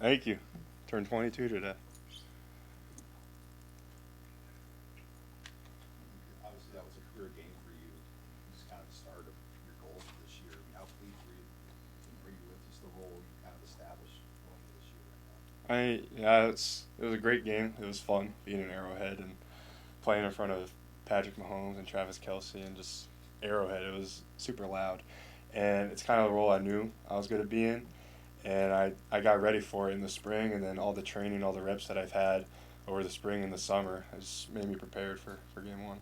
Thank you. Turned 22 today. Obviously, that was a career game for you. Just kind of the start of your goals for this year. I mean, how pleased were you with just the role you kind of established going into this year right now? Yeah, it was a great game. It was fun being in Arrowhead and playing in front of Patrick Mahomes and Travis Kelsey and just Arrowhead. It was super loud, and it's kind of the role I knew I was going to be in, and I got ready for it in the spring, and then all the training, all the reps that I've had over the spring and the summer has made me prepared for game one.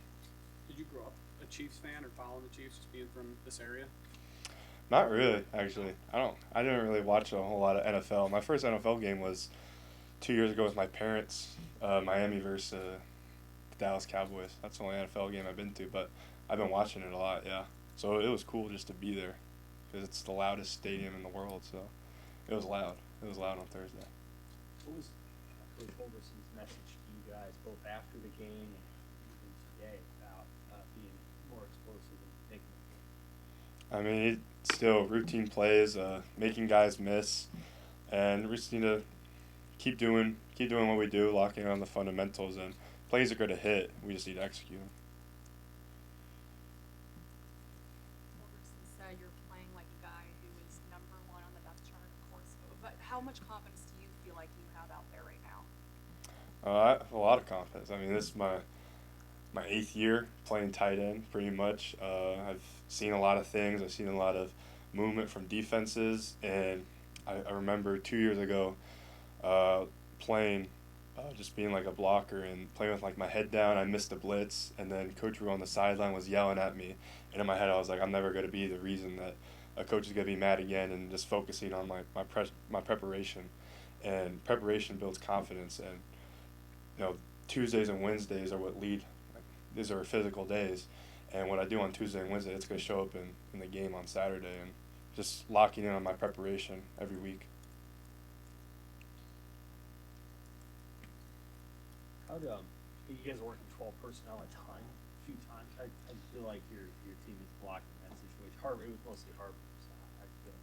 Did you grow up a Chiefs fan or following the Chiefs, just being from this area? Not really, actually. I didn't really watch a whole lot of NFL. My first NFL game was 2 years ago with my parents, Miami versus the Dallas Cowboys. That's the only NFL game I've been to, but I've been watching it a lot. Yeah, so it was cool just to be there because it's the loudest stadium in the world. So it was loud. It was loud on Thursday. What was Coach Holgerson's message to you guys, both after the game and even today, about being more explosive and making the game? I mean, it's still routine plays, making guys miss, and we just need to keep doing what we do, locking on the fundamentals, and plays are going to hit. We just need to execute them. Robertson said you're playing like a guy who is #1 on the depth chart, of course. But how much confidence do you feel like you have out there right now? I have a lot of confidence. I mean, this is my 8th year playing tight end, pretty much. I've seen a lot of things. I've seen a lot of movement from defenses, and I remember 2 years ago uh, playing, just being like a blocker and playing with like my head down. I missed a blitz, and then Coach Rue on the sideline was yelling at me, and in my head I was like, I'm never going to be the reason that a coach is going to be mad again, and just focusing on my preparation, and preparation builds confidence, and Tuesdays and Wednesdays are what lead. These are physical days, and what I do on Tuesday and Wednesday, it's going to show up in the game on Saturday, and just locking in on my preparation every week. You guys are working 12 personnel a ton, a few times. I feel like your team is blocking that situation. Harvard, it was mostly Harvard. So I feel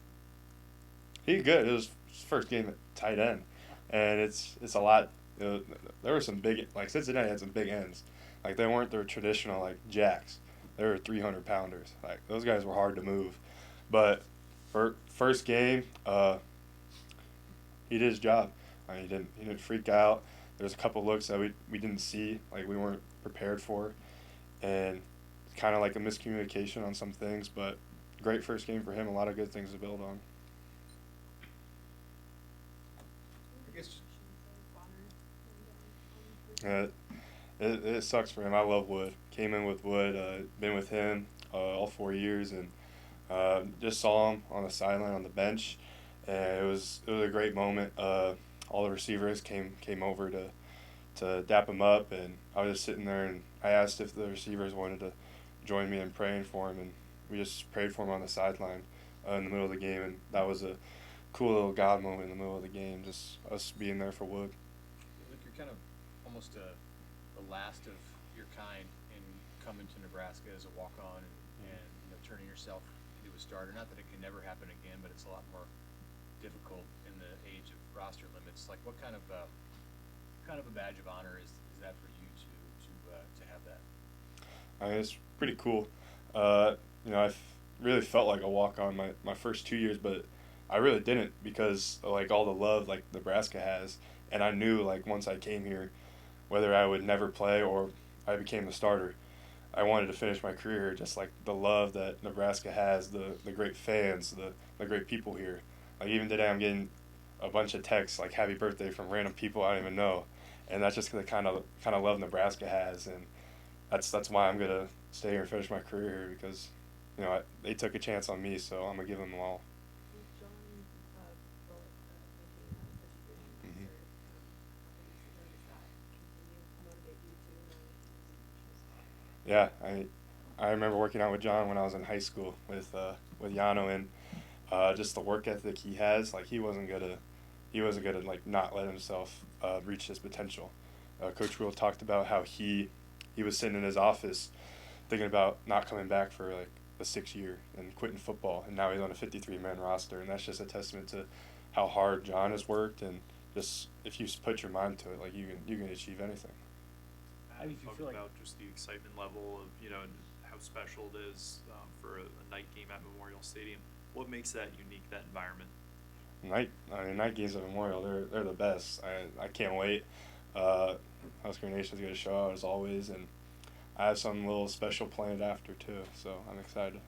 He's good. It was his first game at tight end, and it's a lot. There were some big, like Cincinnati had some big ends, like they weren't their traditional like jacks. They were 300 pounders. Like those guys were hard to move, but for first game, he did his job. He didn't freak out. There's a couple looks that we didn't see, like we weren't prepared for, and kind of like a miscommunication on some things. But great first game for him. A lot of good things to build on. I guess Uh, it sucks for him. I love Wood. Came in with Wood. Been with him all 4 years, and just saw him on the sideline on the bench, and it was a great moment. All the receivers came over to dap him up, and I was just sitting there, and I asked if the receivers wanted to join me in praying for him, and we just prayed for him on the sideline in the middle of the game, and that was a cool little God moment in the middle of the game, just us being there for Wood. Look, you're kind of almost the last of your kind in coming to Nebraska as a walk-on and turning yourself into a starter. Not that it can never happen again, but it's a lot more difficult in the age of roster limits. Like, what kind of a badge of honor is that for you to have that? I mean, it's pretty cool. I've really felt like a walk on my first 2 years, but I really didn't because like all the love like Nebraska has, and I knew like once I came here, whether I would never play or I became the starter, I wanted to finish my career here. Just like the love that Nebraska has, the great fans, the great people here. Like even today, I'm getting a bunch of texts like "Happy Birthday" from random people I don't even know, and that's just the kind of love Nebraska has, and that's why I'm gonna stay here and finish my career here because, they took a chance on me, so I'm gonna give them all. With John Bullock making such a good Hmm. roster a couple years ago, does that continue to motivate you to Yeah, I remember working out with John when I was in high school with Yano, and just the work ethic he has. Like he wasn't gonna like not let himself reach his potential. Coach Rule talked about how he was sitting in his office thinking about not coming back for like the 6th year and quitting football, and now he's on a 53-man roster, and that's just a testament to how hard John has worked, and just if you put your mind to it, like you can achieve anything. How do you Talk feel like- about just the excitement level of, you know, and how special it is for a night game at Memorial Stadium. What makes that unique, that environment? Night games at Memorial, they're the best. I can't wait. Husker Nation's gonna show out as always, and I have something a little special planned after too, so I'm excited.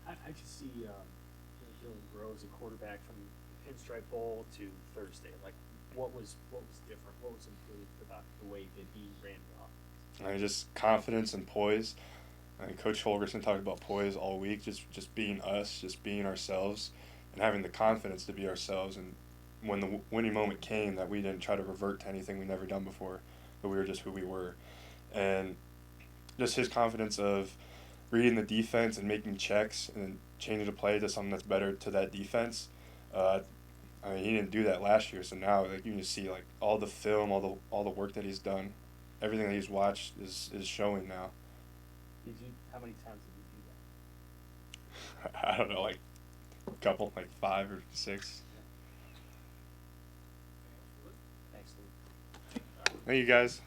How did you see Dylan grow as a quarterback from Pinstripe Bowl to Thursday? Like, what was different? What was improved about the way that he ran the offense? Just confidence and poise. Coach Holgerson talked about poise all week, just being us, just being ourselves, and having the confidence to be ourselves. And when the winning moment came, that we didn't try to revert to anything we'd never done before, but we were just who we were. And just his confidence of reading the defense and making checks and changing the play to something that's better to that defense. He didn't do that last year, so now like you can just see like all the film, all the work that he's done, everything that he's watched is showing now. How many times did you do that? I don't know, like a couple, like 5 or 6. Thanks, Luke. Thank you guys.